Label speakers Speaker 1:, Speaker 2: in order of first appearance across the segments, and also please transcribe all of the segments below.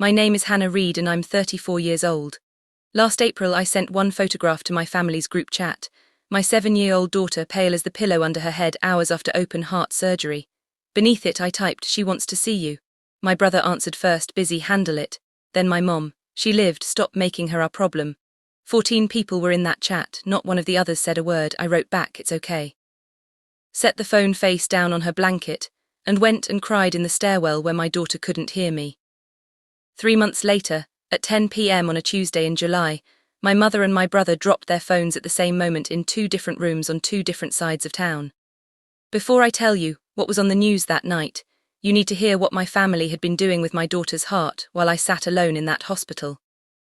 Speaker 1: My name is Hannah Reed and I'm 34 years old. Last April I sent one photograph to my family's group chat. My 7-year-old daughter pale as the pillow under her head hours after open heart surgery. Beneath it I typed, "She wants to see you." My brother answered first, "Busy, handle it." Then my mom, "She lived, stop making her our problem." 14 people were in that chat, not one of the others said a word. I wrote back, "It's okay." Set the phone face down on her blanket, and went and cried in the stairwell where my daughter couldn't hear me. 3 months later, at 10 p.m. on a Tuesday in July, my mother and my brother dropped their phones at the same moment in 2 different rooms on 2 different sides of town. Before I tell you what was on the news that night, you need to hear what my family had been doing with my daughter's heart while I sat alone in that hospital.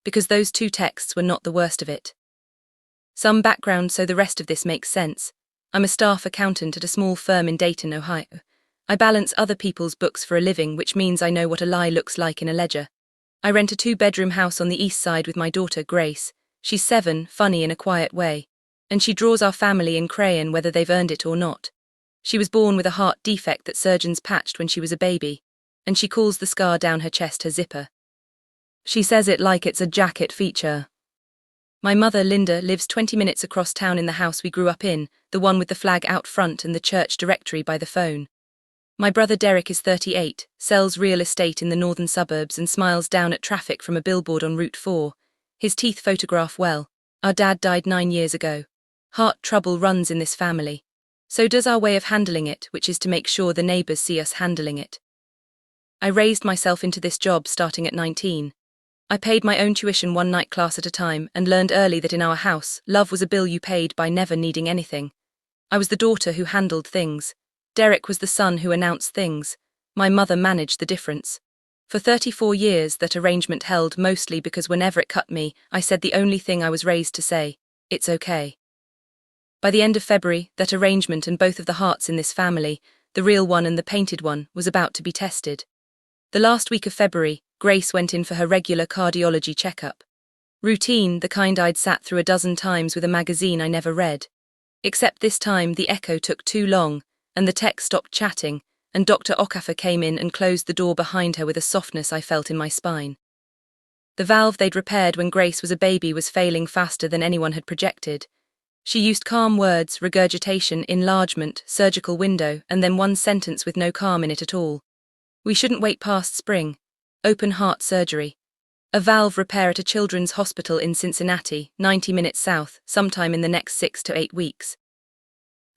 Speaker 1: Because those 2 texts were not the worst of it. Some background so the rest of this makes sense. I'm a staff accountant at a small firm in Dayton, Ohio. I balance other people's books for a living, which means I know what a lie looks like in a ledger. I rent a 2-bedroom house on the east side with my daughter, Grace. She's 7, funny in a quiet way. And she draws our family in crayon whether they've earned it or not. She was born with a heart defect that surgeons patched when she was a baby. And she calls the scar down her chest her zipper. She says it like it's a jacket feature. My mother, Linda, lives 20 minutes across town in the house we grew up in, the one with the flag out front and the church directory by the phone. My brother Derek is 38, sells real estate in the northern suburbs and smiles down at traffic from a billboard on Route 4. His teeth photograph well. Our dad died 9 years ago. Heart trouble runs in this family. So does our way of handling it, which is to make sure the neighbors see us handling it. I raised myself into this job starting at 19. I paid my own tuition 1 night class at a time and learned early that in our house, love was a bill you paid by never needing anything. I was the daughter who handled things. Derek was the son who announced things. My mother managed the difference. For 34 years that arrangement held, mostly because whenever it cut me, I said the only thing I was raised to say, "It's okay." By the end of February, that arrangement and both of the hearts in this family, the real one and the painted one, was about to be tested. The last week of February, Grace went in for her regular cardiology checkup. Routine, the kind I'd sat through a dozen times with a magazine I never read. Except this time the echo took too long, and the tech stopped chatting, and Dr. Okafor came in and closed the door behind her with a softness I felt in my spine. The valve they'd repaired when Grace was a baby was failing faster than anyone had projected. She used calm words, regurgitation, enlargement, surgical window, and then one sentence with no calm in it at all. "We shouldn't wait past spring. Open heart surgery. A valve repair at a children's hospital in Cincinnati, 90 minutes south, sometime in the next 6 to 8 weeks.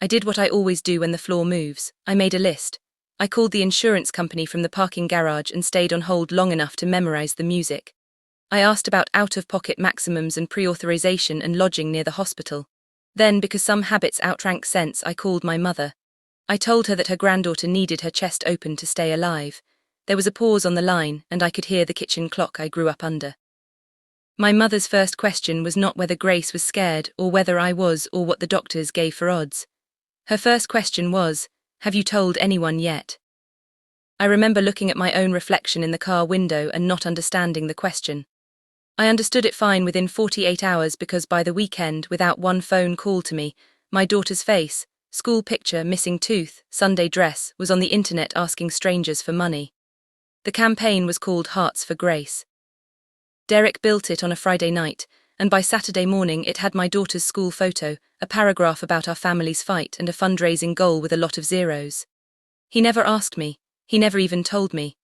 Speaker 1: I did what I always do when the floor moves. I made a list. I called the insurance company from the parking garage and stayed on hold long enough to memorize the music. I asked about out-of-pocket maximums and pre-authorization and lodging near the hospital. Then, because some habits outrank sense, I called my mother. I told her that her granddaughter needed her chest open to stay alive. There was a pause on the line, and I could hear the kitchen clock I grew up under. My mother's first question was not whether Grace was scared or whether I was or what the doctors gave for odds. Her first question was, "Have you told anyone yet?" I remember looking at my own reflection in the car window and not understanding the question. I understood it fine within 48 hours because by the weekend, without one phone call to me, my daughter's face, school picture, missing tooth, Sunday dress, was on the internet asking strangers for money. The campaign was called Hearts for Grace. Derek built it on a Friday night, and by Saturday morning it had my daughter's school photo, a paragraph about our family's fight and a fundraising goal with a lot of zeros. He never asked me, he never even told me.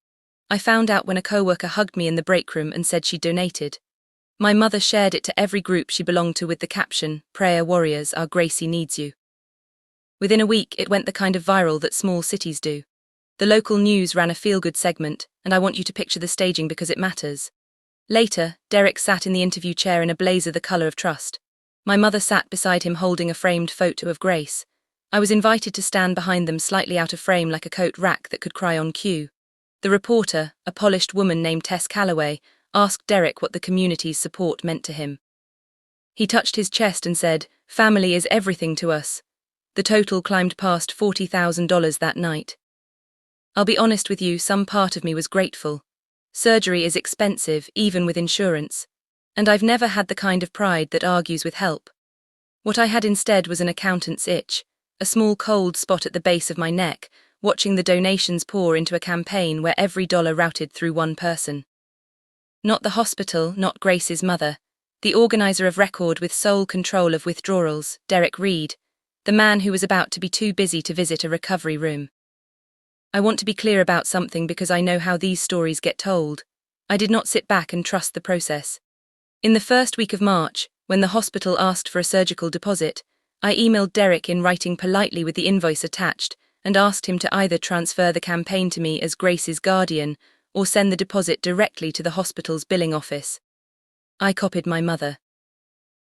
Speaker 1: I found out when a coworker hugged me in the break room and said she donated. My mother shared it to every group she belonged to with the caption, "Prayer warriors, our Gracie needs you." Within a week it went the kind of viral that small cities do. The local news ran a feel-good segment, and I want you to picture the staging because it matters. Later, Derek sat in the interview chair in a blazer the color of trust. My mother sat beside him holding a framed photo of Grace. I was invited to stand behind them slightly out of frame like a coat rack that could cry on cue. The reporter, a polished woman named Tess Calloway, asked Derek what the community's support meant to him. He touched his chest and said, "Family is everything to us." The total climbed past $40,000 that night. I'll be honest with you, some part of me was grateful. Surgery is expensive, even with insurance. And I've never had the kind of pride that argues with help. What I had instead was an accountant's itch, a small cold spot at the base of my neck, watching the donations pour into a campaign where every dollar routed through one person. Not the hospital, not Grace's mother. The organizer of record with sole control of withdrawals, Derek Reed, the man who was about to be too busy to visit a recovery room. I want to be clear about something because I know how these stories get told. I did not sit back and trust the process. In the first week of March, when the hospital asked for a surgical deposit, I emailed Derek in writing politely with the invoice attached and asked him to either transfer the campaign to me as Grace's guardian or send the deposit directly to the hospital's billing office. I copied my mother.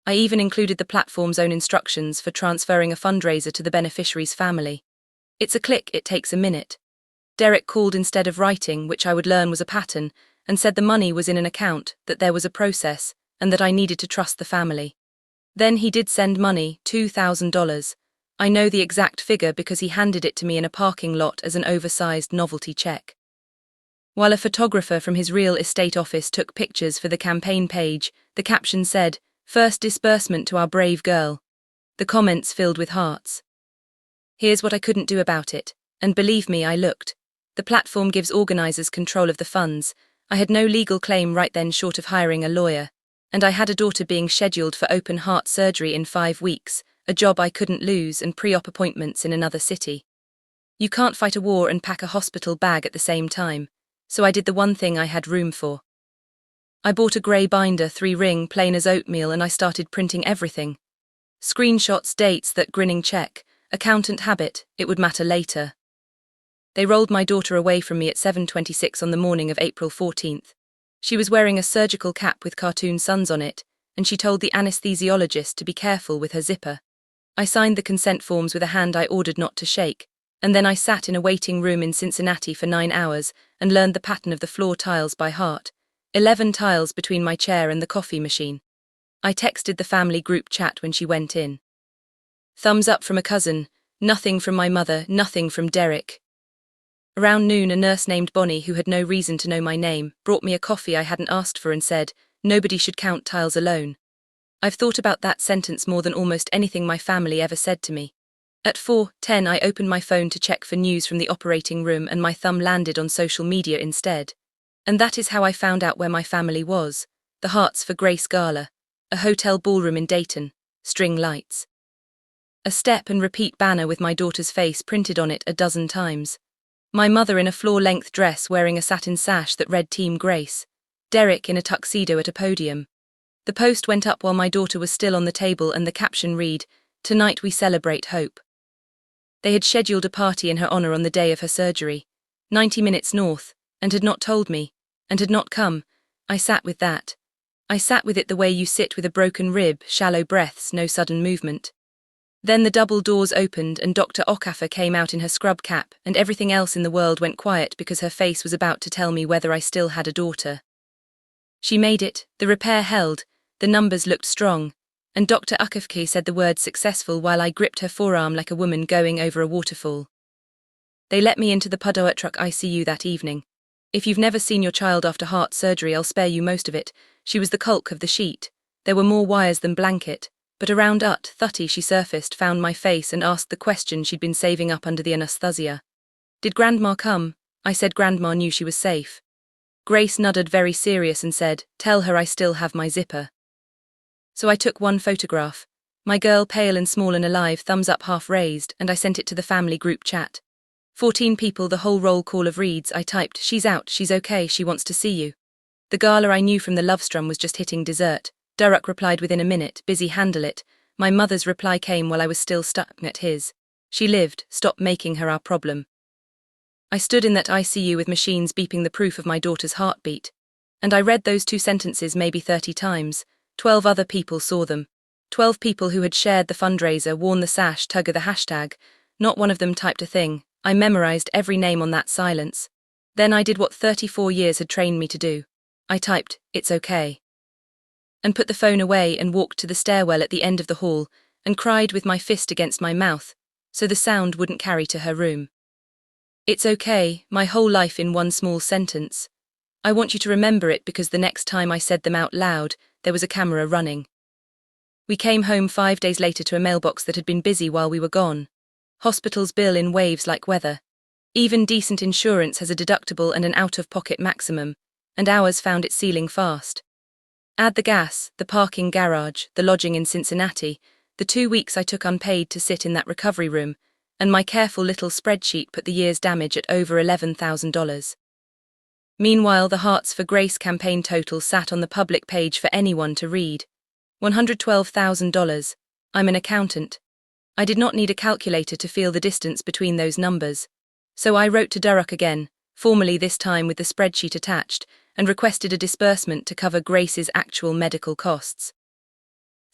Speaker 1: I even included the platform's own instructions for transferring a fundraiser to the beneficiary's family. It's a click, it takes a minute. Derek called instead of writing, which I would learn was a pattern, and said the money was in an account, that there was a process, and that I needed to trust the family. Then he did send money, $2,000. I know the exact figure because he handed it to me in a parking lot as an oversized novelty check. While a photographer from his real estate office took pictures for the campaign page, the caption said, "First disbursement to our brave girl." The comments filled with hearts. Here's what I couldn't do about it, and believe me, I looked. The platform gives organizers control of the funds. I had no legal claim right then short of hiring a lawyer, and I had a daughter being scheduled for open heart surgery in 5 weeks, a job I couldn't lose, and pre-op appointments in another city. You can't fight a war and pack a hospital bag at the same time, so I did the one thing I had room for. I bought a grey binder, 3-ring, plain as oatmeal, and I started printing everything. Screenshots, dates, that grinning check, accountant habit, it would matter later. They rolled my daughter away from me at 7:26 on the morning of April 14th. She was wearing a surgical cap with cartoon suns on it, and she told the anesthesiologist to be careful with her zipper. I signed the consent forms with a hand I ordered not to shake, and then I sat in a waiting room in Cincinnati for 9 hours and learned the pattern of the floor tiles by heart, 11 tiles between my chair and the coffee machine. I texted the family group chat when she went in. Thumbs up from a cousin, nothing from my mother, nothing from Derek. Around noon, a nurse named Bonnie, who had no reason to know my name, brought me a coffee I hadn't asked for and said, "Nobody should count tiles alone." I've thought about that sentence more than almost anything my family ever said to me. At 4:10 I opened my phone to check for news from the operating room, and my thumb landed on social media instead. And that is how I found out where my family was. The Hearts for Grace Gala, a hotel ballroom in Dayton, string lights. A step and repeat banner with my daughter's face printed on it a dozen times. My mother in a floor-length dress wearing a satin sash that read Team Grace. Derek in a tuxedo at a podium. The post went up while my daughter was still on the table, and the caption read, "Tonight we celebrate hope." They had scheduled a party in her honor on the day of her surgery, 90 minutes north, and had not told me, and had not come. I sat with that. I sat with it the way you sit with a broken rib, shallow breaths, no sudden movement. Then the double doors opened and Dr. Okafor came out in her scrub cap, and everything else in the world went quiet because her face was about to tell me whether I still had a daughter. She made it, the repair held, the numbers looked strong, and Dr. Okafor said the word successful while I gripped her forearm like a woman going over a waterfall. They let me into the pediatric ICU that evening. If you've never seen your child after heart surgery, I'll spare you most of it. She was the culk of the sheet. There were more wires than blanket. But around 8:30 she surfaced, found my face, and asked the question she'd been saving up under the anesthesia. "Did Grandma come?" I said Grandma knew she was safe. Grace nodded, very serious, and said, "Tell her I still have my zipper." So I took one photograph. My girl, pale and small and alive, thumbs up half raised, and I sent it to the family group chat. 14 people, the whole roll call of Reeds. I typed, "She's out, she's okay, she wants to see you." The gala I knew from the love strum was just hitting dessert. Derek replied within a minute, "Busy, handle it." My mother's reply came while I was still stuck at his. "She lived, stop making her our problem." I stood in that ICU with machines beeping the proof of my daughter's heartbeat. And I read those 2 sentences maybe 30 times. 12 other people saw them. 12 people who had shared the fundraiser, worn the sash, tugger the hashtag. Not one of them typed a thing. I memorized every name on that silence. Then I did what 34 years had trained me to do. I typed, "It's okay," and put the phone away and walked to the stairwell at the end of the hall and cried with my fist against my mouth so the sound wouldn't carry to her room. It's okay, my whole life in one small sentence. I want you to remember it because the next time I said them out loud, there was a camera running. We came home 5 days later to a mailbox that had been busy while we were gone. Hospitals bill in waves like weather. Even decent insurance has a deductible and an out-of-pocket maximum. and ours found its ceiling fast. Add the gas, the parking garage, the lodging in Cincinnati, the 2 weeks I took unpaid to sit in that recovery room, and my careful little spreadsheet put the year's damage at over $11,000. Meanwhile, the Hearts for Grace campaign total sat on the public page for anyone to read. $112,000. I'm an accountant. I did not need a calculator to feel the distance between those numbers. So I wrote to Durrock again, formally this time with the spreadsheet attached, and requested a disbursement to cover Grace's actual medical costs.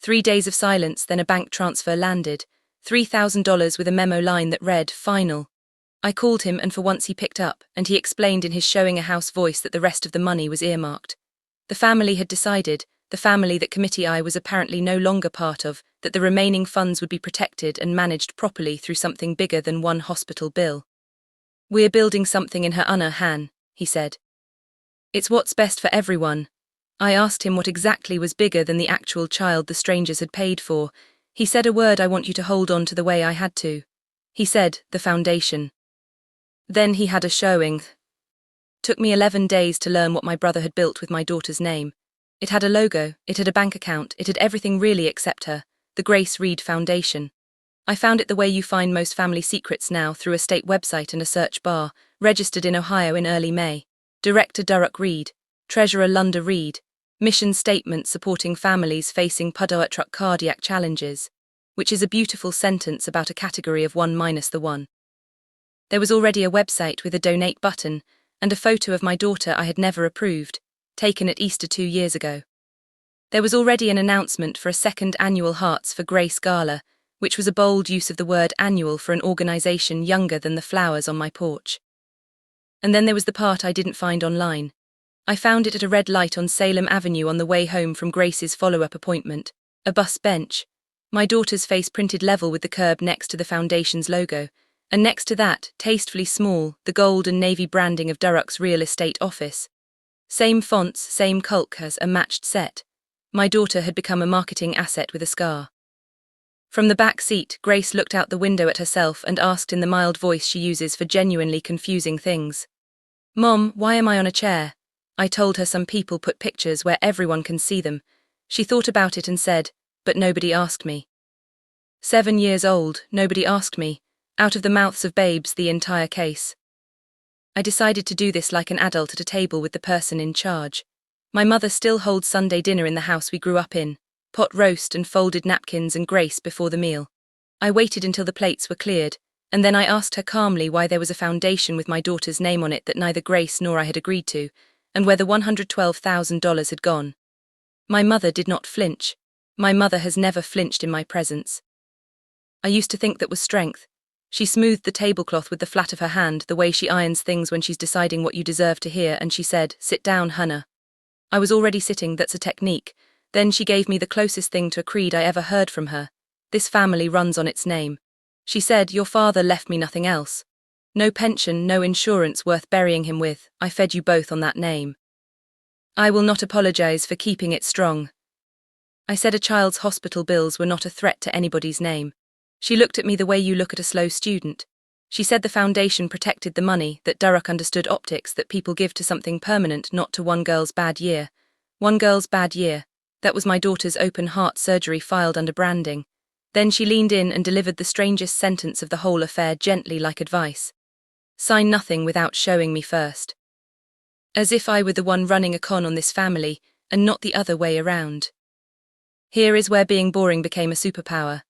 Speaker 1: 3 days of silence, then a bank transfer landed, $3,000 with a memo line that read, "Final." I called him and for once he picked up, and he explained in his showing a house voice that the rest of the money was earmarked. The family had decided, the family that Committee I was apparently no longer part of, that the remaining funds would be protected and managed properly through something bigger than one hospital bill. "We're building something in her honor, Han," he said. "It's what's best for everyone." I asked him what exactly was bigger than the actual child the strangers had paid for. He said a word I want you to hold on to the way I had to. He said, "the foundation." Then he had a showing. Took me 11 days to learn what my brother had built with my daughter's name. It had a logo, it had a bank account, it had everything really except her, the Grace Reed Foundation. I found it the way you find most family secrets now, through a state website and a search bar, registered in Ohio in early May. Director Durrock Reed, Treasurer Lunda Reed, mission statement supporting families facing podiatric cardiac challenges, which is a beautiful sentence about a category of 1 minus the 1. There was already a website with a donate button, and a photo of my daughter I had never approved, taken at Easter 2 years ago. There was already an announcement for a second annual Hearts for Grace Gala, which was a bold use of the word annual for an organization younger than the flowers on my porch. And then there was the part I didn't find online. I found it at a red light on Salem Avenue on the way home from Grace's follow-up appointment, a bus bench, my daughter's face printed level with the curb next to the foundation's logo, and next to that, tastefully small, the gold and navy branding of Durrock's real estate office. Same fonts, same as a matched set. My daughter had become a marketing asset with a scar. From the back seat, Grace looked out the window at herself and asked in the mild voice she uses for genuinely confusing things, "Mom, why am I on a chair?" I told her some people put pictures where everyone can see them. She thought about it and said, "But nobody asked me." 7 years old, nobody asked me. Out of the mouths of babes, the entire case. I decided to do this like an adult at a table with the person in charge. My mother still holds Sunday dinner in the house we grew up in, pot roast and folded napkins and Grace before the meal. I waited until the plates were cleared, and then I asked her calmly why there was a foundation with my daughter's name on it that neither Grace nor I had agreed to, and where the $112,000 had gone. My mother did not flinch. My mother has never flinched in my presence. I used to think that was strength. She smoothed the tablecloth with the flat of her hand, the way she irons things when she's deciding what you deserve to hear, and she said, "Sit down, Hannah." I was already sitting, that's a technique. Then she gave me the closest thing to a creed I ever heard from her. "This family runs on its name." She said, "Your father left me nothing else. No pension, no insurance worth burying him with. I fed you both on that name. I will not apologize for keeping it strong." I said a child's hospital bills were not a threat to anybody's name. She looked at me the way you look at a slow student. She said the foundation protected the money, that Durrock understood optics, that people give to something permanent, not to one girl's bad year. One girl's bad year. That was my daughter's open heart surgery filed under branding. Then she leaned in and delivered the strangest sentence of the whole affair, gently like advice. "Sign nothing without showing me first." As if I were the one running a con on this family, and not the other way around. Here is where being boring became a superpower.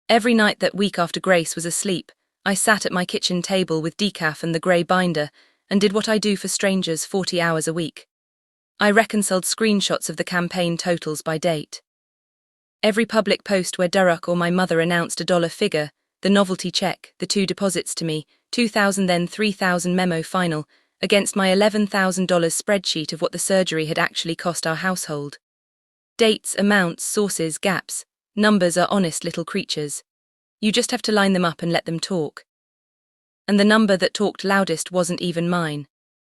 Speaker 1: Every night that week after Grace was asleep, I sat at my kitchen table with decaf and the grey binder, and did what I do for strangers 40 hours a week. I reconciled screenshots of the campaign totals by date. Every public post where Durrock or my mother announced a dollar figure, the novelty check, the 2 deposits to me, 2,000 then 3,000 memo final, against my $11,000 spreadsheet of what the surgery had actually cost our household. Dates, amounts, sources, gaps. Numbers are honest little creatures. You just have to line them up and let them talk. And the number that talked loudest wasn't even mine.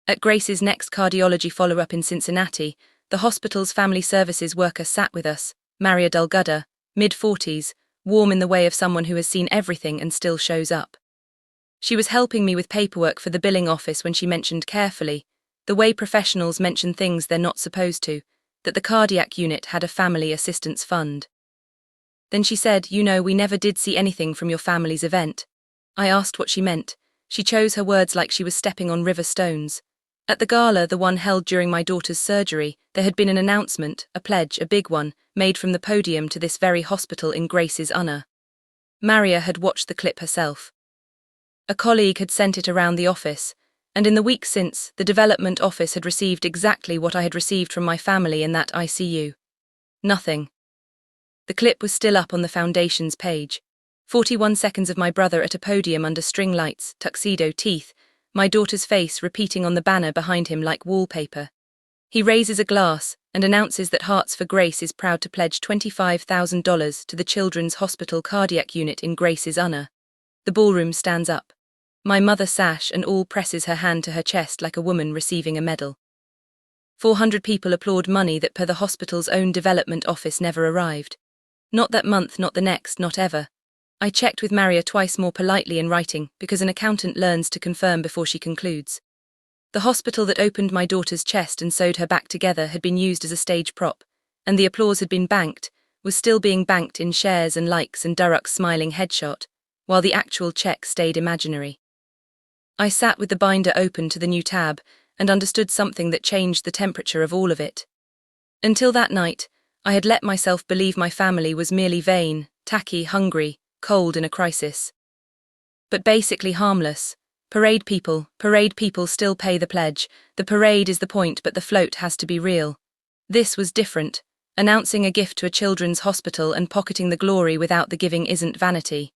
Speaker 1: At Grace's next cardiology follow-up in Cincinnati, the hospital's family services worker sat with us, Maria Delgado, mid-40s, warm in the way of someone who has seen everything and still shows up. She was helping me with paperwork for the billing office when she mentioned carefully, The way professionals mention things they're not supposed to, that the cardiac unit had a family assistance fund. Then she said, we never did see anything from your family's event. I asked what she meant. She chose her words like she was stepping on river stones. At the gala, the one held during my daughter's surgery, there had been an announcement, a pledge, a big one, made from the podium to this very hospital in Grace's honor. Maria had watched the clip herself. A colleague had sent it around the office, and in the week since, the development office had received exactly what I had received from my family in that ICU. Nothing. The clip was still up on the foundation's page. 41 seconds of my brother at a podium under string lights, tuxedo teeth, my daughter's face repeating on the banner behind him like wallpaper. He raises a glass and announces that Hearts for Grace is proud to pledge $25,000 to the Children's Hospital Cardiac Unit in Grace's honor. The ballroom stands up. My mother sash and all presses her hand to her chest like a woman receiving a medal. 400 people applaud money that per the hospital's own development office never arrived. Not that month, not the next, not ever. I checked with Maria twice more politely in writing because an accountant learns to confirm before she concludes. The hospital that opened my daughter's chest and sewed her back together had been used as a stage prop, and the applause had been banked, was still being banked in shares and likes and Durrock's smiling headshot, while the actual check stayed imaginary. I sat with the binder open to the new tab and understood something that changed the temperature of all of it. Until that night, I had let myself believe my family was merely vain, tacky, hungry, cold in a crisis. But basically harmless. Parade people still pay the pledge. The parade is the point, but the float has to be real. This was different. Announcing a gift to a children's hospital and pocketing the glory without the giving isn't vanity.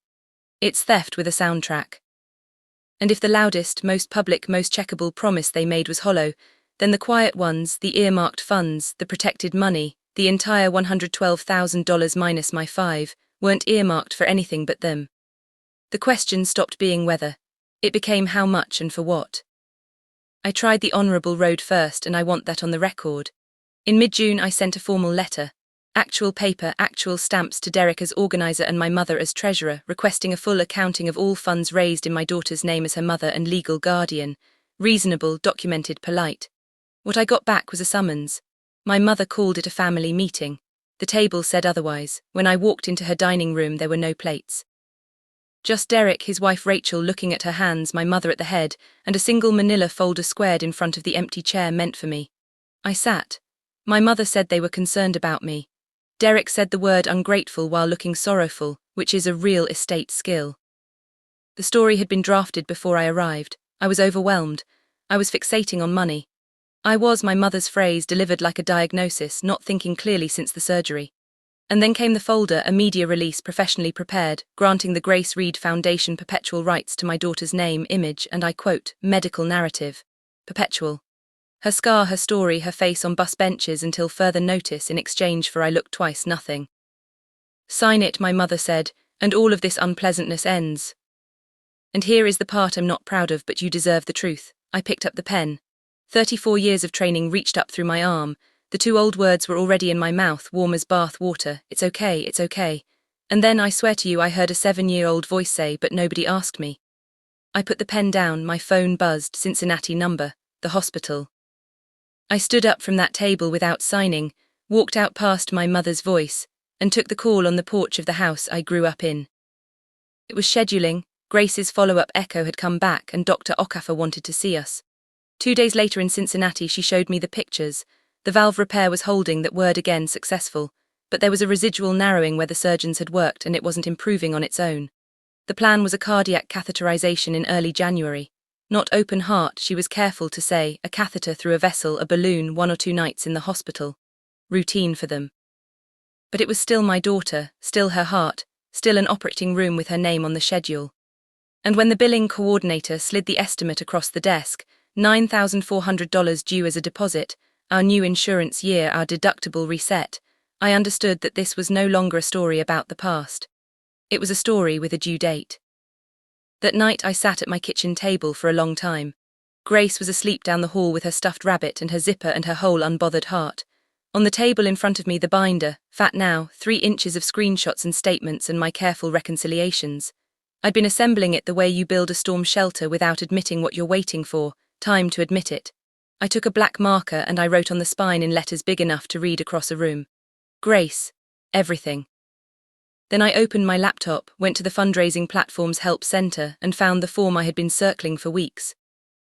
Speaker 1: It's theft with a soundtrack. And if the loudest, most public, most checkable promise they made was hollow, then the quiet ones, the earmarked funds, the protected money, the entire $112,000 minus my $5, weren't earmarked for anything but them. The question stopped being whether. It became how much and for what. I tried the honourable road first, and I want that on the record. In mid-June I sent a formal letter. Actual paper, actual stamps to Derek as organiser and my mother as treasurer, requesting a full accounting of all funds raised in my daughter's name as her mother and legal guardian. Reasonable, documented, polite. What I got back was a summons. My mother called it a family meeting. The table said otherwise. When I walked into her dining room, there were no plates. Just Derek, his wife Rachel looking at her hands, my mother at the head, and a single manila folder squared in front of the empty chair meant for me. I sat. My mother said they were concerned about me. Derek said the word ungrateful while looking sorrowful, which is a real estate skill. The story had been drafted before I arrived. I was overwhelmed. I was fixating on money. I was, my mother's phrase, delivered like a diagnosis, not thinking clearly since the surgery. And then came the folder, a media release professionally prepared, granting the Grace Reed Foundation perpetual rights to my daughter's name, image, and I quote, medical narrative. Perpetual. Her scar, her story, her face on bus benches until further notice in exchange for I looked twice, nothing. Sign it, my mother said, and all of this unpleasantness ends. And here is the part I'm not proud of, but you deserve the truth. I picked up the pen. 34 years of training reached up through my arm. The two old words were already in my mouth, warm as bath water. It's okay, it's okay. And then, I swear to you, I heard a 7-year-old voice say, but nobody asked me. I put the pen down, my phone buzzed, Cincinnati number, the hospital. I stood up from that table without signing, walked out past my mother's voice, and took the call on the porch of the house I grew up in. It was scheduling. Grace's follow-up echo had come back and Dr. Okafor wanted to see us. 2 days later in Cincinnati she showed me the pictures. The valve repair was holding, that word again successful, but there was a residual narrowing where the surgeons had worked and it wasn't improving on its own. The plan was a cardiac catheterization in early January. Not open heart, she was careful to say, a catheter through a vessel, a balloon, 1 or 2 nights in the hospital. Routine for them. But it was still my daughter, still her heart, still an operating room with her name on the schedule. And when the billing coordinator slid the estimate across the desk, $9,400 due as a deposit, our new insurance year, our deductible reset, I understood that this was no longer a story about the past. It was a story with a due date. That night I sat at my kitchen table for a long time. Grace was asleep down the hall with her stuffed rabbit and her zipper and her whole unbothered heart. On the table in front of me the binder, fat now, 3 inches of screenshots and statements and my careful reconciliations. I'd been assembling it the way you build a storm shelter without admitting what you're waiting for, time to admit it. I took a black marker and I wrote on the spine in letters big enough to read across a room. Grace. Everything. Then I opened my laptop, went to the fundraising platform's help center and found the form I had been circling for weeks.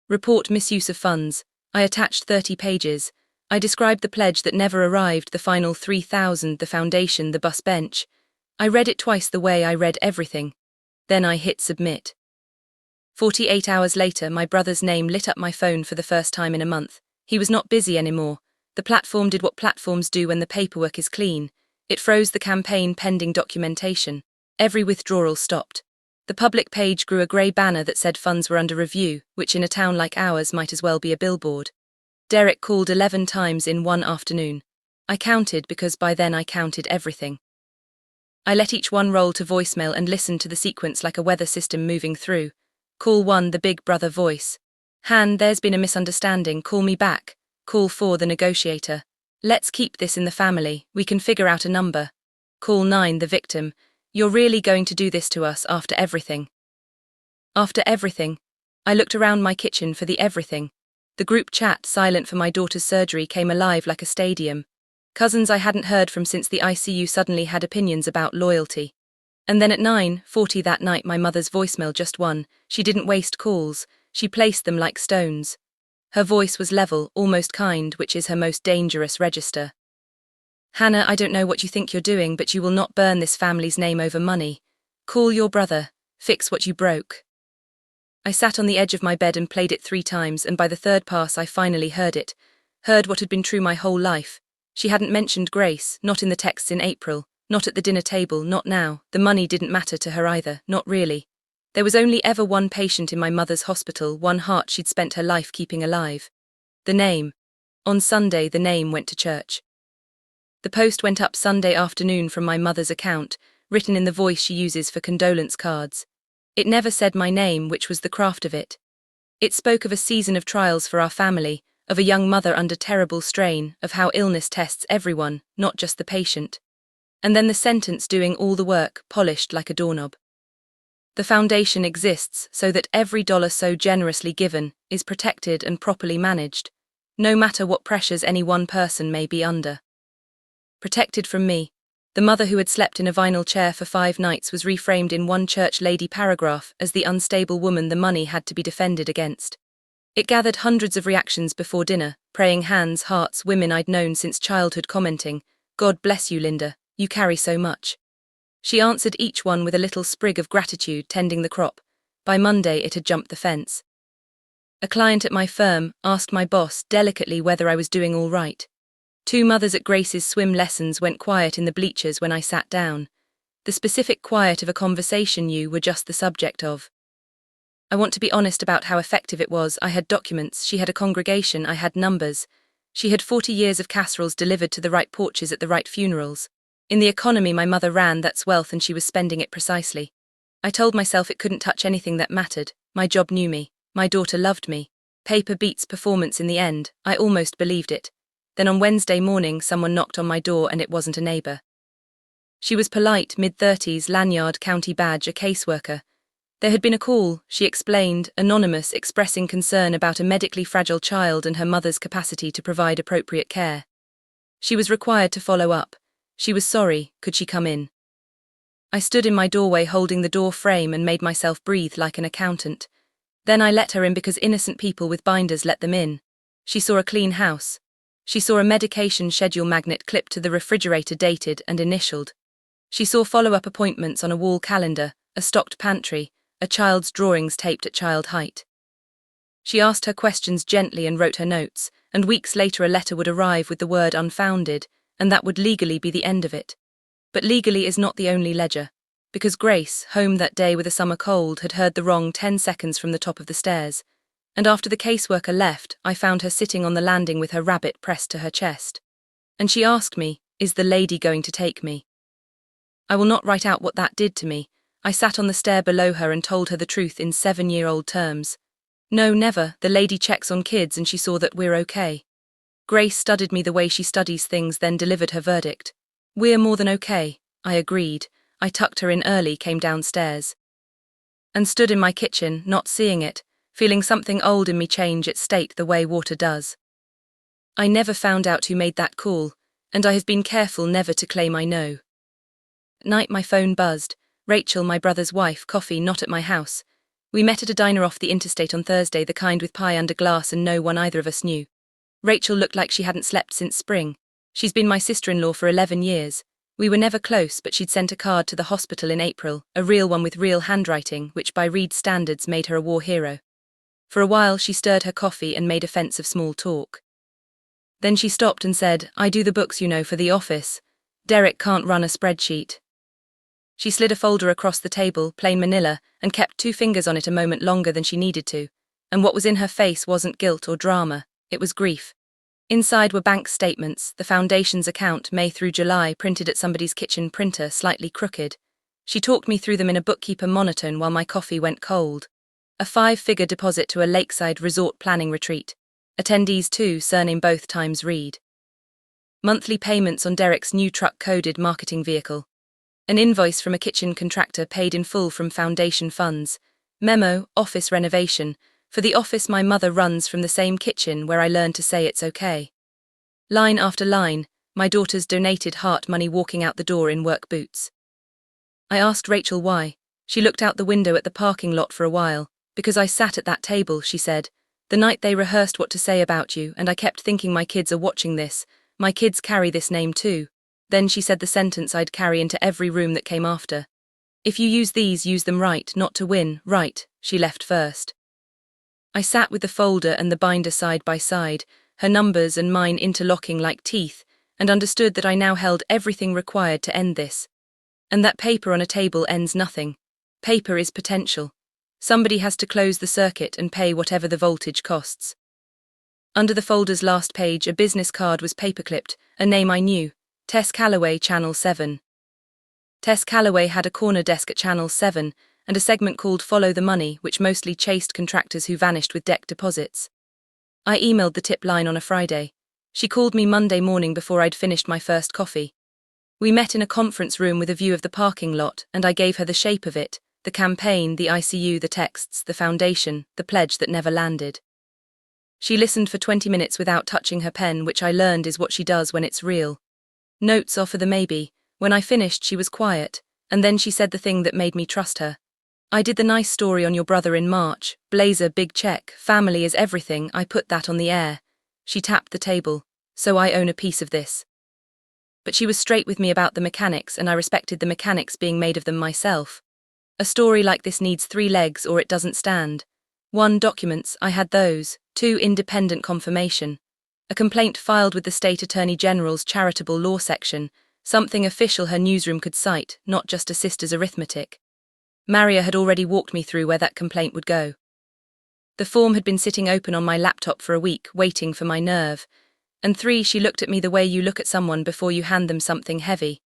Speaker 1: Report misuse of funds. I attached 30 pages. I described the pledge that never arrived, the final 3,000, the foundation, the bus bench. I read it twice the way I read everything. Then I hit submit. 48 hours later, my brother's name lit up my phone for the first time in a month. He was not busy anymore. The platform did what platforms do when the paperwork is clean. It froze the campaign pending documentation. Every withdrawal stopped. The public page grew a grey banner that said funds were under review, which in a town like ours might as well be a billboard. Derek called 11 times in one afternoon. I counted because by then I counted everything. I let each one roll to voicemail and listened to the sequence like a weather system moving through. Call 1, the big brother voice. Han, there's been a misunderstanding, call me back. Call 4, the negotiator. Let's keep this in the family, we can figure out a number. Call 9, the victim. You're really going to do this to us after everything? After everything. I looked around my kitchen for the everything. The group chat, silent for my daughter's surgery, came alive like a stadium. Cousins I hadn't heard from since the ICU suddenly had opinions about loyalty. And then at 9:40 that night, my mother's voicemail, just one. She didn't waste calls, she placed them like stones. Her voice was level, almost kind, which is her most dangerous register. Hannah, I don't know what you think you're doing, but you will not burn this family's name over money. Call your brother, fix what you broke. I sat on the edge of my bed and played it 3 times, and by the 3rd pass I finally heard it. Heard what had been true my whole life. She hadn't mentioned Grace, not in the texts in April. Not at the dinner table, not now. The money didn't matter to her either, not really. There was only ever one patient in my mother's hospital, one heart she'd spent her life keeping alive. The name. On Sunday, the name went to church. The post went up Sunday afternoon from my mother's account, written in the voice she uses for condolence cards. It never said my name, which was the craft of it. It spoke of a season of trials for our family, of a young mother under terrible strain, of how illness tests everyone, not just the patient. And then the sentence doing all the work, polished like a doorknob. The foundation exists so that every dollar so generously given is protected and properly managed, no matter what pressures any one person may be under. Protected from me, the mother who had slept in a vinyl chair for 5 nights was reframed in one church lady paragraph as the unstable woman the money had to be defended against. It gathered hundreds of reactions before dinner, praying hands, hearts, women I'd known since childhood commenting, "God bless you, Linda. You carry so much." She answered each one with a little sprig of gratitude, tending the crop. By Monday it had jumped the fence. A client at my firm asked my boss delicately whether I was doing all right. 2 mothers at Grace's swim lessons went quiet in the bleachers when I sat down. The specific quiet of a conversation you were just the subject of. I want to be honest about how effective it was. I had documents, she had a congregation, I had numbers. She had 40 years of casseroles delivered to the right porches at the right funerals. In the economy my mother ran, that's wealth, and she was spending it precisely. I told myself it couldn't touch anything that mattered. My job knew me. My daughter loved me. Paper beats performance in the end. I almost believed it. Then on Wednesday morning someone knocked on my door, and it wasn't a neighbour. She was polite, mid-30s, lanyard, county badge, a caseworker. There had been a call, she explained, anonymous, expressing concern about a medically fragile child and her mother's capacity to provide appropriate care. She was required to follow up. She was sorry, could she come in? I stood in my doorway holding the door frame and made myself breathe like an accountant. Then I let her in because innocent people with binders let them in. She saw a clean house. She saw a medication schedule magnet clipped to the refrigerator, dated and initialed. She saw follow-up appointments on a wall calendar, a stocked pantry, a child's drawings taped at child height. She asked her questions gently and wrote her notes, and weeks later a letter would arrive with the word unfounded, and that would legally be the end of it. But legally is not the only ledger, because Grace, home that day with a summer cold, had heard the wrong 10 seconds from the top of the stairs, and after the caseworker left, I found her sitting on the landing with her rabbit pressed to her chest. And she asked me, "Is the lady going to take me?" I will not write out what that did to me. I sat on the stair below her and told her the truth in 7-year-old terms. "No, never, the lady checks on kids and she saw that we're okay." Grace studied me the way she studies things, then delivered her verdict. "We're more than okay." I agreed. I tucked her in early, came downstairs, and stood in my kitchen, not seeing it, feeling something old in me change its state the way water does. I never found out who made that call, and I have been careful never to claim I know. At night my phone buzzed. Rachel, my brother's wife, coffee not at my house. We met at a diner off the interstate on Thursday, the kind with pie under glass and no one either of us knew. Rachel looked like she hadn't slept since spring. She's been my sister-in-law for 11 years. We were never close, but she'd sent a card to the hospital in April, a real one with real handwriting, which by Reed standards made her a war hero. For a while she stirred her coffee and made offensive small talk. Then she stopped and said, "I do the books, for the office. Derek can't run a spreadsheet." She slid a folder across the table, plain manila, and kept 2 fingers on it a moment longer than she needed to. And what was in her face wasn't guilt or drama, it was grief. Inside were bank statements, the foundation's account, May through July, printed at somebody's kitchen printer, slightly crooked. She talked me through them in a bookkeeper monotone while my coffee went cold. A 5-figure deposit to a lakeside resort planning retreat. Attendees too, surname both times Reed. Monthly payments on Derek's new truck-coded marketing vehicle. An invoice from a kitchen contractor paid in full from foundation funds. Memo, office renovation. For the office my mother runs from the same kitchen where I learned to say it's okay. Line after line, my daughter's donated heart money walking out the door in work boots. I asked Rachel why. She looked out the window at the parking lot for a while. "Because I sat at that table," she said. "The night they rehearsed what to say about you, and I kept thinking my kids are watching this. My kids carry this name too." Then she said the sentence I'd carry into every room that came after. "If you use these, use them right, not to win, right." She left first. I sat with the folder and the binder side by side, her numbers and mine interlocking like teeth, and understood that I now held everything required to end this. And that paper on a table ends nothing. Paper is potential. Somebody has to close the circuit and pay whatever the voltage costs. Under the folder's last page, a business card was paperclipped, a name I knew. Tess Calloway, Channel 7. Tess Calloway had a corner desk at Channel 7, and a segment called Follow the Money, which mostly chased contractors who vanished with deck deposits. I emailed the tip line on a Friday. She called me Monday morning before I'd finished my first coffee. We met in a conference room with a view of the parking lot, and I gave her the shape of it, the campaign, the ICU, the texts, the foundation, the pledge that never landed. She listened for 20 minutes without touching her pen, which I learned is what she does when it's real. Notes offer the maybe. When I finished, she was quiet, and then she said the thing that made me trust her. "I did the nice story on your brother in March. Blazer, big check, family is everything. I put that on the air." She tapped the table. "So I own a piece of this." But she was straight with me about the mechanics, and I respected the mechanics being made of them myself. A story like this needs 3 legs or it doesn't stand. 1, documents, I had those. 2, independent confirmation. A complaint filed with the State Attorney General's charitable law section, something official her newsroom could cite, not just a sister's arithmetic. Maria had already walked me through where that complaint would go. The form had been sitting open on my laptop for a week, waiting for my nerve. And 3, she looked at me the way you look at someone before you hand them something heavy.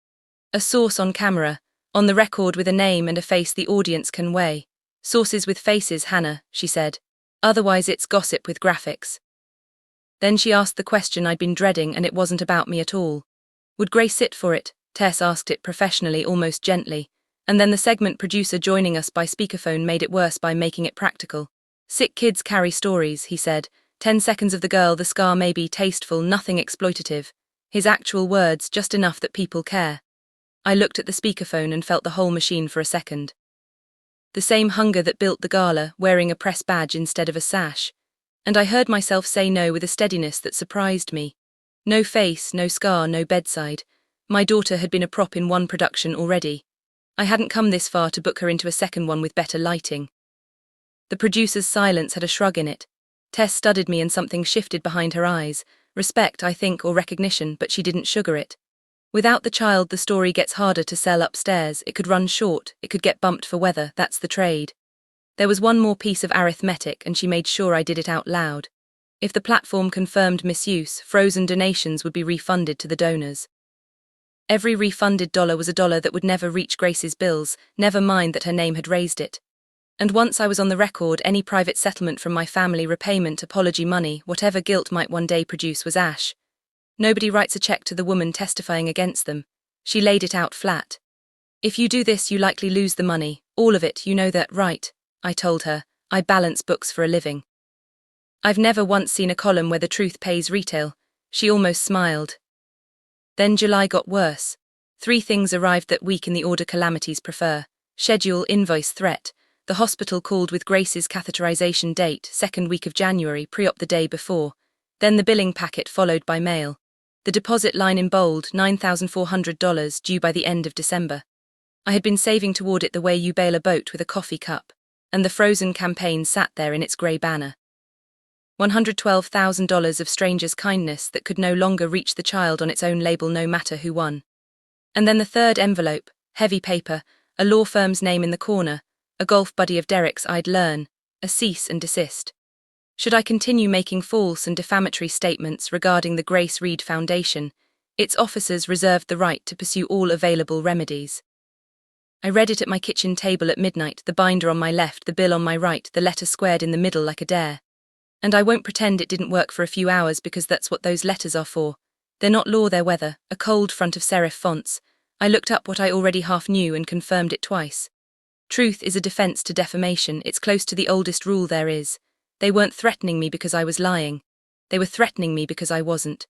Speaker 1: A source on camera, on the record with a name and a face the audience can weigh. "Sources with faces, Hannah," she said. "Otherwise it's gossip with graphics." Then she asked the question I'd been dreading, and it wasn't about me at all. "Would Grace sit for it?" Tess asked it professionally, almost gently. And then the segment producer joining us by speakerphone made it worse by making it practical. "Sick kids carry stories," he said. 10 seconds of the girl, the scar may be tasteful, nothing exploitative. His actual words, just enough that people care. I looked at the speakerphone and felt the whole machine for a second. The same hunger that built the gala, wearing a press badge instead of a sash. And I heard myself say no with a steadiness that surprised me. No face, no scar, no bedside. My daughter had been a prop in 1 production already. I hadn't come this far to book her into a second one with better lighting. The producer's silence had a shrug in it. Tess studied me and something shifted behind her eyes. Respect, I think, or recognition, but she didn't sugar it. Without the child, the story gets harder to sell upstairs. It could run short, it could get bumped for weather, that's the trade. There was one more piece of arithmetic, and she made sure I did it out loud. If the platform confirmed misuse, frozen donations would be refunded to the donors. Every refunded dollar was a dollar that would never reach Grace's bills, never mind that her name had raised it. And once I was on the record, any private settlement from my family, repayment, apology money, whatever guilt might one day produce, was ash. Nobody writes a check to the woman testifying against them. She laid it out flat. "If you do this, you likely lose the money, all of it, you know that, right?" I told her. "I balance books for a living. I've never once seen a column where the truth pays retail. She almost smiled. Then July got worse. 3 things arrived that week in the order calamities prefer. Schedule, invoice, threat. The hospital called with Grace's catheterization date, 2nd week of January, pre-op the day before. Then the billing packet followed by mail. The deposit line in bold, $9,400 due by the end of December. I had been saving toward it the way you bail a boat with a coffee cup, and the frozen campaign sat there in its grey banner. $112,000 of strangers' kindness that could no longer reach the child on its own label no matter who won. And then the 3rd envelope, heavy paper, a law firm's name in the corner, a golf buddy of Derek's I'd learn, a cease and desist. Should I continue making false and defamatory statements regarding the Grace Reed Foundation, its officers reserved the right to pursue all available remedies. I read it at my kitchen table at midnight, the binder on my left, the bill on my right, the letter squared in the middle like a dare. And I won't pretend it didn't work for a few hours because that's what those letters are for. They're not law, they're weather, a cold front of serif fonts. I looked up what I already half knew and confirmed it twice. Truth is a defense to defamation, it's close to the oldest rule there is. They weren't threatening me because I was lying. They were threatening me because I wasn't.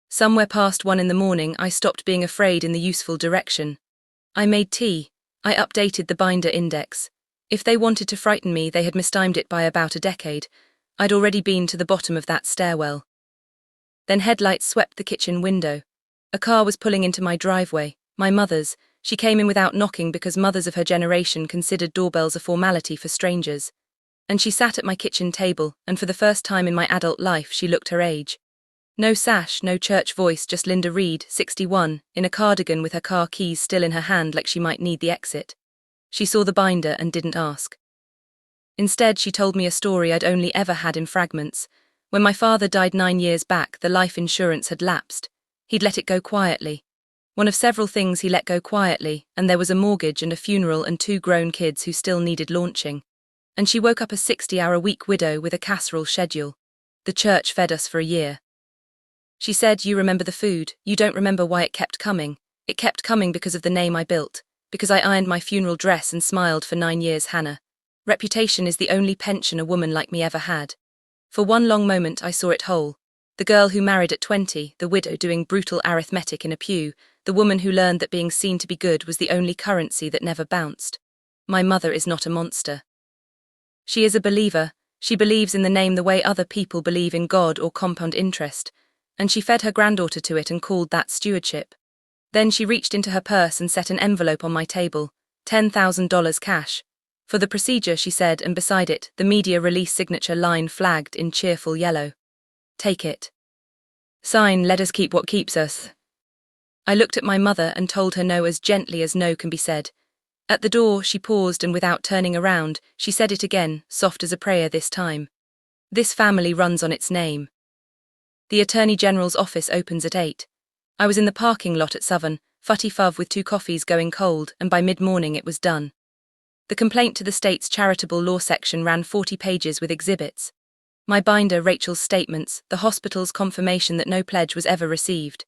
Speaker 1: Somewhere past 1 in the morning, I stopped being afraid in the useful direction. I made tea. I updated the binder index. If they wanted to frighten me, they had mistimed it by about a decade. I'd already been to the bottom of that stairwell. Then headlights swept the kitchen window. A car was pulling into my driveway, my mother's. She came in without knocking because mothers of her generation considered doorbells a formality for strangers. And she sat at my kitchen table, and for the first time in my adult life she looked her age. No sash, no church voice, just Linda Reed, 61, in a cardigan with her car keys still in her hand like she might need the exit. She saw the binder and didn't ask. Instead, she told me a story I'd only ever had in fragments. When my father died 9 years back, the life insurance had lapsed. He'd let it go quietly. One of several things he let go quietly, and there was a mortgage and a funeral and 2 grown kids who still needed launching. And she woke up a 60-hour-a-week widow with a casserole schedule. The church fed us for a year. She said, "You remember the food, you don't remember why it kept coming. It kept coming because of the name I built, because I ironed my funeral dress and smiled for 9 years, Hannah. Reputation is the only pension a woman like me ever had." For one long moment I saw it whole. The girl who married at 20, the widow doing brutal arithmetic in a pew, the woman who learned that being seen to be good was the only currency that never bounced. My mother is not a monster. She is a believer. She believes in the name the way other people believe in God or compound interest, and she fed her granddaughter to it and called that stewardship. Then she reached into her purse and set an envelope on my table, $10,000 cash. For the procedure, she said, and beside it, the media release signature line flagged in cheerful yellow. "Take it. Sign, let us keep what keeps us." I looked at my mother and told her no as gently as no can be said. At the door, she paused and without turning around, she said it again, soft as a prayer this time. "This family runs on its name." The Attorney General's office opens at 8. I was in the parking lot at Southern, futty-fuv with 2 coffees going cold, and by mid-morning it was done. The complaint to the state's charitable law section ran 40 pages with exhibits. My binder, Rachel's statements, the hospital's confirmation that no pledge was ever received.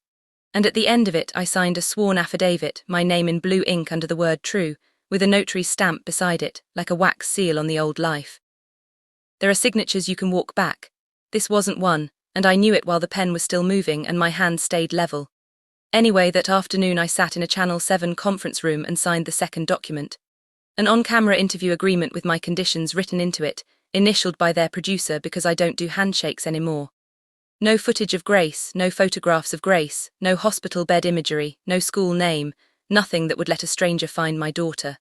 Speaker 1: And at the end of it I signed a sworn affidavit, my name in blue ink under the word true, with a notary's stamp beside it, like a wax seal on the old life. There are signatures you can walk back. This wasn't one, and I knew it while the pen was still moving and my hand stayed level. Anyway, that afternoon I sat in a Channel 7 conference room and signed the second document. An on-camera interview agreement with my conditions written into it, initialed by their producer because I don't do handshakes anymore. No footage of Grace, no photographs of Grace, no hospital bed imagery, no school name, nothing that would let a stranger find my daughter.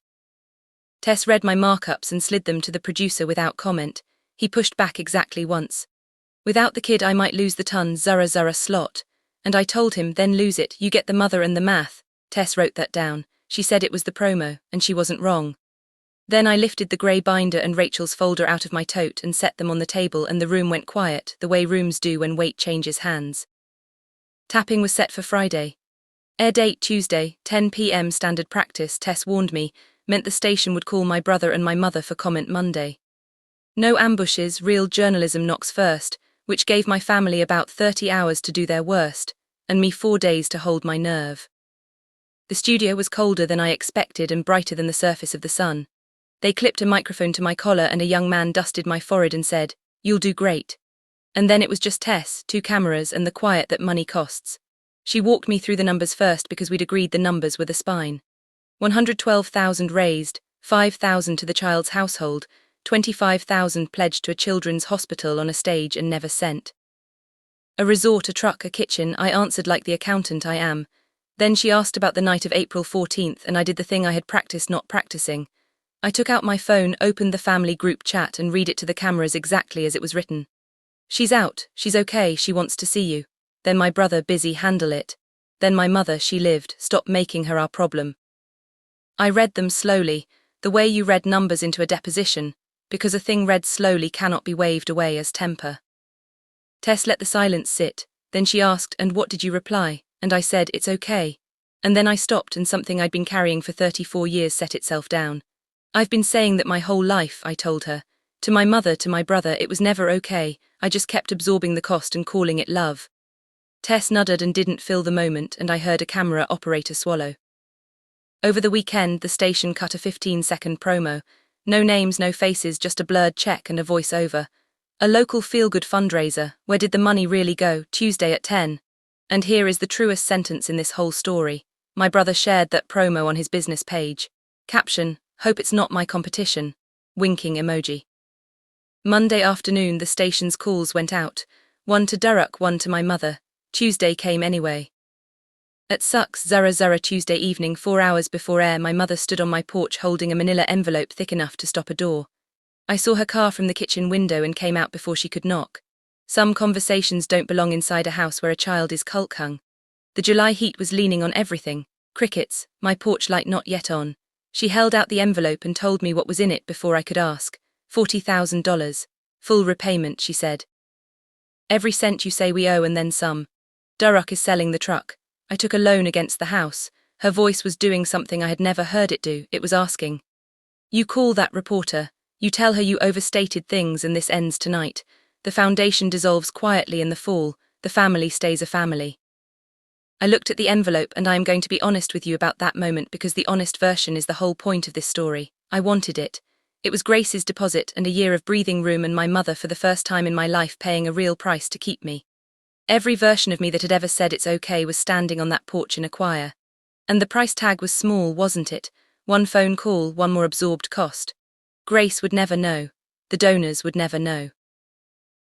Speaker 1: Tess read my markups and slid them to the producer without comment. He pushed back exactly once. "Without the kid I might lose the ton zara slot." And I told him, "Then lose it, you get the mother and the math." Tess wrote that down. She said it was the promo, and she wasn't wrong. Then I lifted the grey binder and Rachel's folder out of my tote and set them on the table, and the room went quiet, the way rooms do when weight changes hands. Tapping was set for Friday. Air date Tuesday, 10 p.m. standard practice, Tess warned me, meant the station would call my brother and my mother for comment Monday. No ambushes, real journalism knocks first, which gave my family about 30 hours to do their worst, and me 4 days to hold my nerve. The studio was colder than I expected and brighter than the surface of the sun. They clipped a microphone to my collar and a young man dusted my forehead and said, "You'll do great." And then it was just Tess, 2 cameras, and the quiet that money costs. She walked me through the numbers first because we'd agreed the numbers were the spine. 112,000 raised, 5,000 to the child's household, 25,000 pledged to a children's hospital on a stage and never sent. A resort, a truck, a kitchen, I answered like the accountant I am. Then she asked about the night of April 14th, and I did the thing I had practiced not practicing. I took out my phone, opened the family group chat, and read it to the cameras exactly as it was written. She's out, she's okay, she wants to see you. Then my brother, busy, handle it. Then my mother, she lived, stop making her our problem. I read them slowly, the way you read numbers into a deposition, because a thing read slowly cannot be waved away as temper. Tess let the silence sit, then she asked, and what did you reply? And I said, it's okay. And then I stopped, and something I'd been carrying for 34 years set itself down. I've been saying that my whole life, I told her. To my mother, to my brother, it was never okay, I just kept absorbing the cost and calling it love. Tess nodded and didn't fill the moment, and I heard a camera operator swallow. Over the weekend, the station cut a 15-second promo. No names, no faces, just a blurred check and a voice-over. A local feel-good fundraiser. Where did the money really go? Tuesday at 10. And here is the truest sentence in this whole story. My brother shared that promo on his business page. Caption, hope it's not my competition. Winking emoji. Monday afternoon, the station's calls went out. One to Durrock, one to my mother. Tuesday came anyway. At Sucks, Zara Tuesday evening, 4 hours before air, my mother stood on my porch holding a manila envelope thick enough to stop a door. I saw her car from the kitchen window and came out before she could knock. Some conversations don't belong inside a house where a child is kulk-hung. The July heat was leaning on everything. Crickets, my porch light not yet on. She held out the envelope and told me what was in it before I could ask. $40,000. Full repayment, she said. Every cent you say we owe and then some. Durrock is selling the truck. I took a loan against the house. Her voice was doing something I had never heard it do. It was asking. You call that reporter. You tell her you overstated things and this ends tonight. The foundation dissolves quietly in the fall. The family stays a family. I looked at the envelope, and I am going to be honest with you about that moment because the honest version is the whole point of this story. I wanted it. It was Grace's deposit and a year of breathing room and my mother for the first time in my life paying a real price to keep me. Every version of me that had ever said it's okay was standing on that porch in a choir. And the price tag was small, wasn't it? One phone call, one more absorbed cost. Grace would never know. The donors would never know.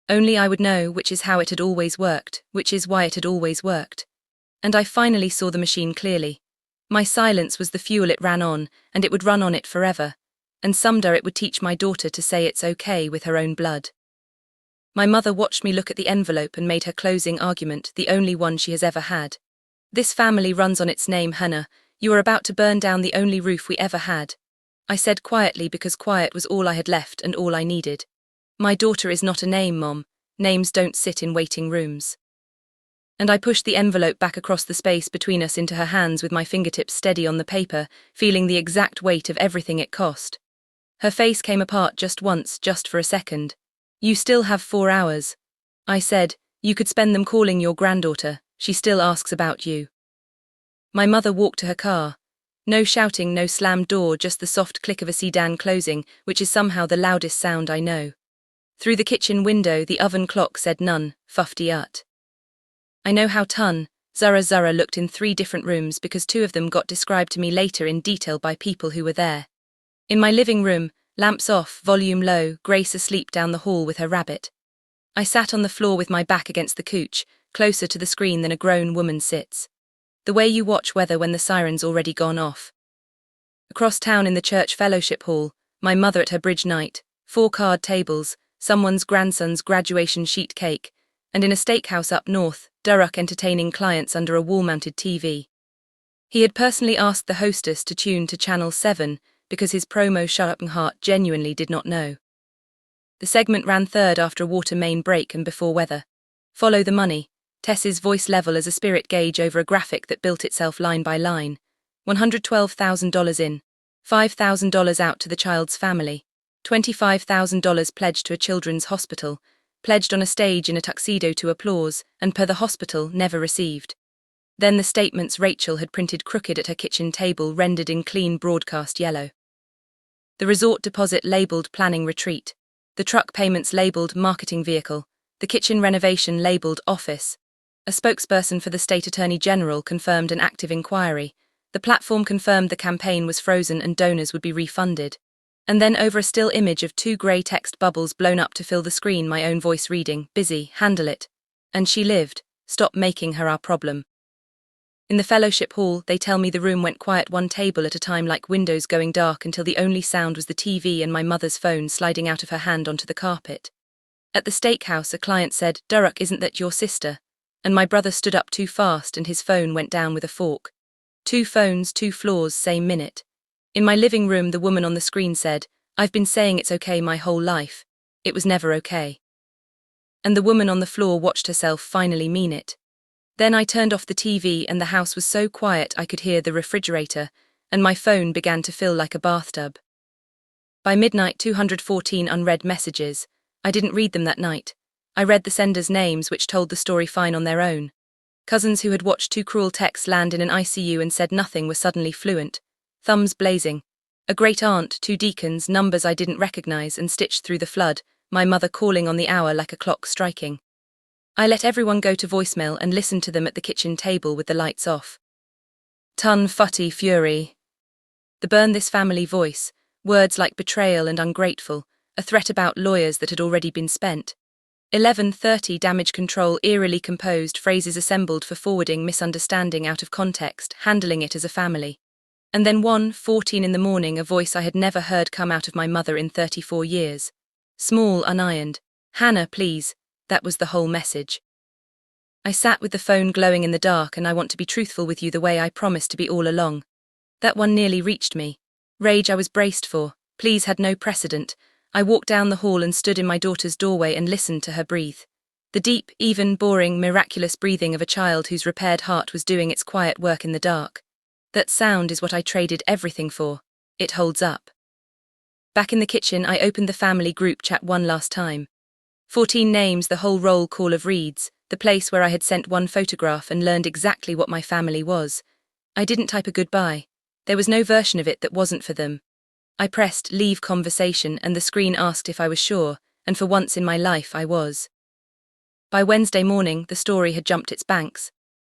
Speaker 1: Only I would know, which is how it had always worked, which is why it had always worked. And I finally saw the machine clearly. My silence was the fuel it ran on, and it would run on it forever. And someday it would teach my daughter to say it's okay with her own blood. My mother watched me look at the envelope and made her closing argument, the only one she has ever had. This family runs on its name, Hannah. You are about to burn down the only roof we ever had. I said quietly because quiet was all I had left and all I needed. My daughter is not a name, Mom. Names don't sit in waiting rooms. And I pushed the envelope back across the space between us into her hands with my fingertips steady on the paper, feeling the exact weight of everything it cost. Her face came apart just once, just for a second. You still have 4 hours. I said, you could spend them calling your granddaughter. She still asks about you. My mother walked to her car. No shouting, no slammed door, just the soft click of a sedan closing, which is somehow the loudest sound I know. Through the kitchen window, the oven clock said none, fufty ut. I know how ton. Zara looked in 3 different rooms because 2 of them got described to me later in detail by people who were there. In my living room, lamps off, volume low, Grace asleep down the hall with her rabbit. I sat on the floor with my back against the couch, closer to the screen than a grown woman sits. The way you watch weather when the siren's already gone off. Across town in the church fellowship hall, my mother at her bridge night, 4 card tables, someone's grandson's graduation sheet cake, and in a steakhouse up north, Durrock entertaining clients under a wall-mounted TV. He had personally asked the hostess to tune to Channel 7 because his promo Sharpenhart genuinely did not know. The segment ran third after a water main break and before weather. Follow the money. Tess's voice level as a spirit gauge over a graphic that built itself line by line. $112,000 in. $5,000 out to the child's family. $25,000 pledged to a children's hospital. Pledged on a stage in a tuxedo to applause, and per the hospital, never received. Then the statements Rachel had printed crooked at her kitchen table rendered in clean broadcast yellow. The resort deposit labelled planning retreat. The truck payments labelled marketing vehicle. The kitchen renovation labelled office. A spokesperson for the State Attorney General confirmed an active inquiry. The platform confirmed the campaign was frozen and donors would be refunded. And then over a still image of 2 grey text bubbles blown up to fill the screen, my own voice reading, "Busy, handle it." And she lived. Stop making her our problem. In the fellowship hall, they tell me the room went quiet, one table at a time, like windows going dark, until the only sound was the TV and my mother's phone sliding out of her hand onto the carpet. At the steakhouse, a client said, "Durrock, isn't that your sister?" And my brother stood up too fast and his phone went down with a fork. 2 phones, 2 floors, same minute. In my living room, the woman on the screen said, "I've been saying it's okay my whole life. It was never okay." And the woman on the floor watched herself finally mean it. Then I turned off the TV and the house was so quiet I could hear the refrigerator, and my phone began to feel like a bathtub. By midnight, 214 unread messages. I didn't read them that night. I read the senders' names, which told the story fine on their own. Cousins who had watched 2 cruel texts land in an ICU and said nothing were suddenly fluent, thumbs blazing. A great aunt, 2 deacons, numbers I didn't recognize and stitched through the flood, my mother calling on the hour like a clock striking. I let everyone go to voicemail and listened to them at the kitchen table with the lights off. Ton futty fury. The burn this family voice, words like betrayal and ungrateful, a threat about lawyers that had already been spent. 11:30 damage control, eerily composed phrases assembled for forwarding misunderstanding out of context, handling it as a family. And then 1:14 in the morning, a voice I had never heard come out of my mother in 34 years. Small, unironed. "Hannah, please." That was the whole message. I sat with the phone glowing in the dark, and I want to be truthful with you the way I promised to be all along. That one nearly reached me. Rage I was braced for, please had no precedent. I walked down the hall and stood in my daughter's doorway and listened to her breathe. The deep, even, boring, miraculous breathing of a child whose repaired heart was doing its quiet work in the dark. That sound is what I traded everything for. It holds up. Back in the kitchen, I opened the family group chat one last time. 14 names, the whole roll call of Reeds, the place where I had sent one photograph and learned exactly what my family was. I didn't type a goodbye. There was no version of it that wasn't for them. I pressed leave conversation and the screen asked if I was sure, and for once in my life I was. By Wednesday morning, the story had jumped its banks.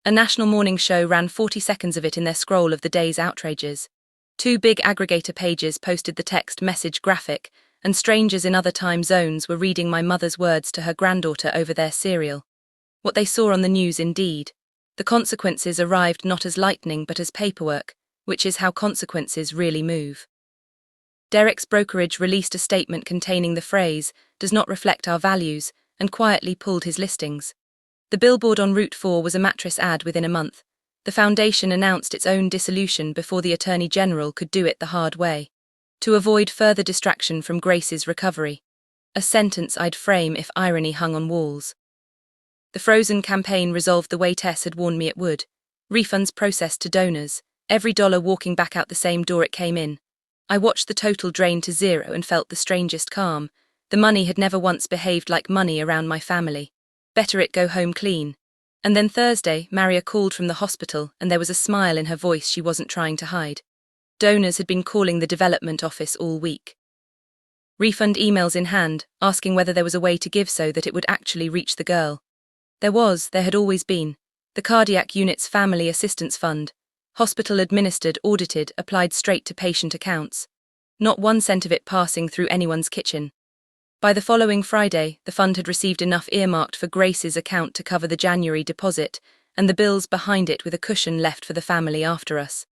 Speaker 1: A national morning show ran 40 seconds of it in their scroll of the day's outrages. 2 big aggregator pages posted the text message graphic, and strangers in other time zones were reading my mother's words to her granddaughter over their cereal. What they saw on the news indeed. The consequences arrived not as lightning but as paperwork, which is how consequences really move. Derek's brokerage released a statement containing the phrase, "does not reflect our values," and quietly pulled his listings. The billboard on Route 4 was a mattress ad within a month. The foundation announced its own dissolution before the Attorney General could do it the hard way. To avoid further distraction from Grace's recovery. A sentence I'd frame if irony hung on walls. The Frozen campaign resolved the way Tess had warned me it would. Refunds processed to donors, every dollar walking back out the same door it came in. I watched the total drain to zero and felt the strangest calm. The money had never once behaved like money around my family. Better it go home clean. And then Thursday, Maria called from the hospital and there was a smile in her voice she wasn't trying to hide. Donors had been calling the development office all week. Refund emails in hand, asking whether there was a way to give so that it would actually reach the girl. There had always been. The cardiac unit's family assistance fund. Hospital administered, audited, applied straight to patient accounts. Not 1 cent of it passing through anyone's kitchen. By the following Friday, the fund had received enough earmarked for Grace's account to cover the January deposit, and the bills behind it with a cushion left for the family after us.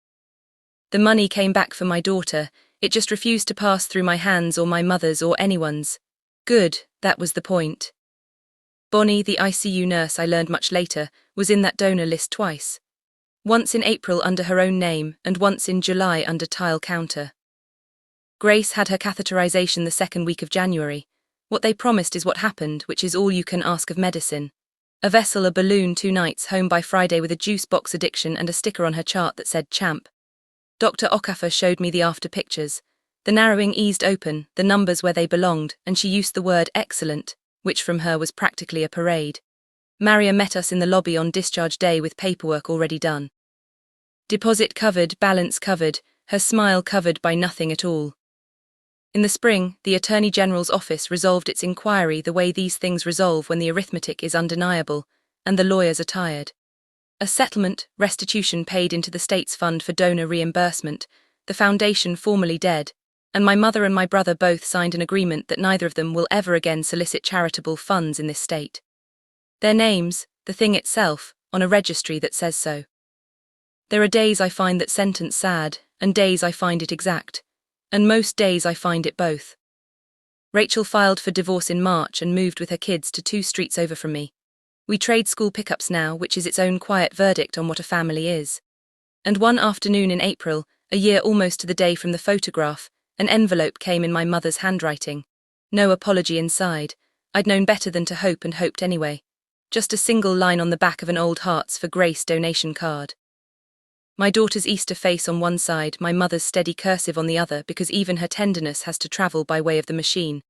Speaker 1: The money came back for my daughter, it just refused to pass through my hands or my mother's or anyone's. Good, that was the point. Bonnie, the ICU nurse, I learned much later, was in that donor list twice. Once in April under her own name, and once in July under tile counter. Grace had her catheterization the 2nd week of January. What they promised is what happened, which is all you can ask of medicine. A vessel, a balloon, 2 nights, home by Friday with a juice box addiction and a sticker on her chart that said champ. Dr. Okafor showed me the after pictures. The narrowing eased open, the numbers where they belonged, and she used the word excellent, which from her was practically a parade. Maria met us in the lobby on discharge day with paperwork already done. Deposit covered, balance covered, her smile covered by nothing at all. In the spring, the Attorney General's office resolved its inquiry the way these things resolve when the arithmetic is undeniable, and the lawyers are tired. A settlement, restitution paid into the state's fund for donor reimbursement, the foundation formally dead, and my mother and my brother both signed an agreement that neither of them will ever again solicit charitable funds in this state. Their names, the thing itself, on a registry that says so. There are days I find that sentence sad, and days I find it exact, and most days I find it both. Rachel filed for divorce in March and moved with her kids to 2 streets over from me. We trade school pickups now, which is its own quiet verdict on what a family is. And one afternoon in April, a year almost to the day from the photograph, an envelope came in my mother's handwriting. No apology inside. I'd known better than to hope and hoped anyway. Just a single line on the back of an old Hearts for Grace donation card. My daughter's Easter face on one side, my mother's steady cursive on the other, because even her tenderness has to travel by way of the machine.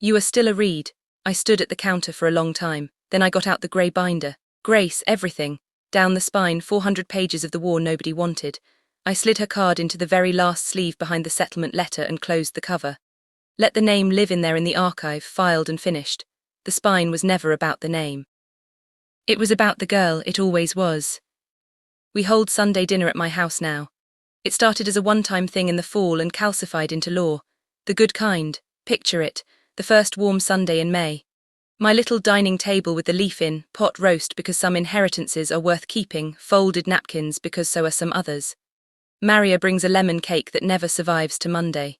Speaker 1: You are still a read. I stood at the counter for a long time, then I got out the grey binder. Grace, everything. Down the spine, 400 pages of the war nobody wanted. I slid her card into the very last sleeve behind the settlement letter and closed the cover. Let the name live in there in the archive, filed and finished. The spine was never about the name. It was about the girl, it always was. We hold Sunday dinner at my house now. It started as a one-time thing in the fall and calcified into law. The good kind, picture it, the first warm Sunday in May. My little dining table with the leaf in, pot roast because some inheritances are worth keeping, folded napkins because so are some others. Maria brings a lemon cake that never survives to Monday.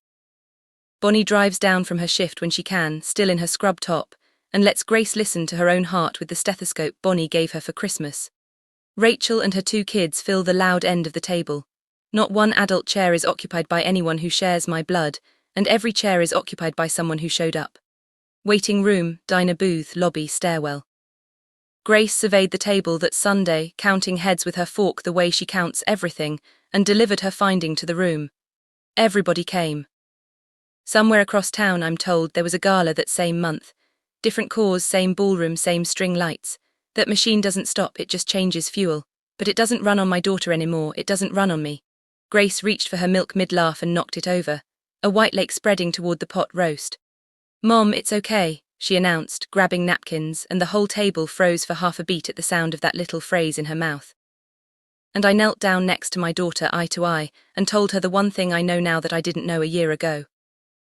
Speaker 1: Bonnie drives down from her shift when she can, still in her scrub top, and lets Grace listen to her own heart with the stethoscope Bonnie gave her for Christmas. Rachel and her 2 kids fill the loud end of the table. Not one adult chair is occupied by anyone who shares my blood, and every chair is occupied by someone who showed up. Waiting room, diner booth, lobby, stairwell. Grace surveyed the table that Sunday, counting heads with her fork the way she counts everything, and delivered her finding to the room. Everybody came. Somewhere across town, I'm told, there was a gala that same month. Different cause, same ballroom, same string lights. That machine doesn't stop, it just changes fuel. But it doesn't run on my daughter anymore, it doesn't run on me. Grace reached for her milk mid-laugh and knocked it over, a white lake spreading toward the pot roast. Mom, it's okay, she announced, grabbing napkins, and the whole table froze for half a beat at the sound of that little phrase in her mouth. And I knelt down next to my daughter eye to eye, and told her the one thing I know now that I didn't know a year ago.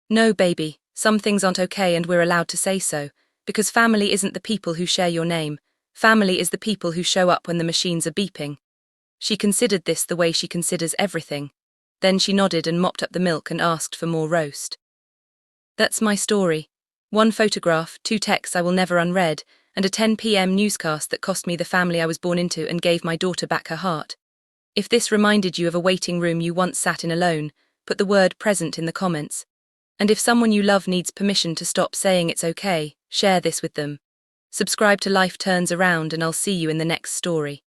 Speaker 1: No, baby, some things aren't okay and we're allowed to say so, because family isn't the people who share your name. Family is the people who show up when the machines are beeping. She considered this the way she considers everything. Then she nodded and mopped up the milk and asked for more roast. That's my story. 1 photograph, 2 texts I will never unread, and a 10 p.m. newscast that cost me the family I was born into and gave my daughter back her heart. If this reminded you of a waiting room you once sat in alone, put the word present in the comments. And if someone you love needs permission to stop saying it's okay, share this with them. Subscribe to Life Turns Around and I'll see you in the next story.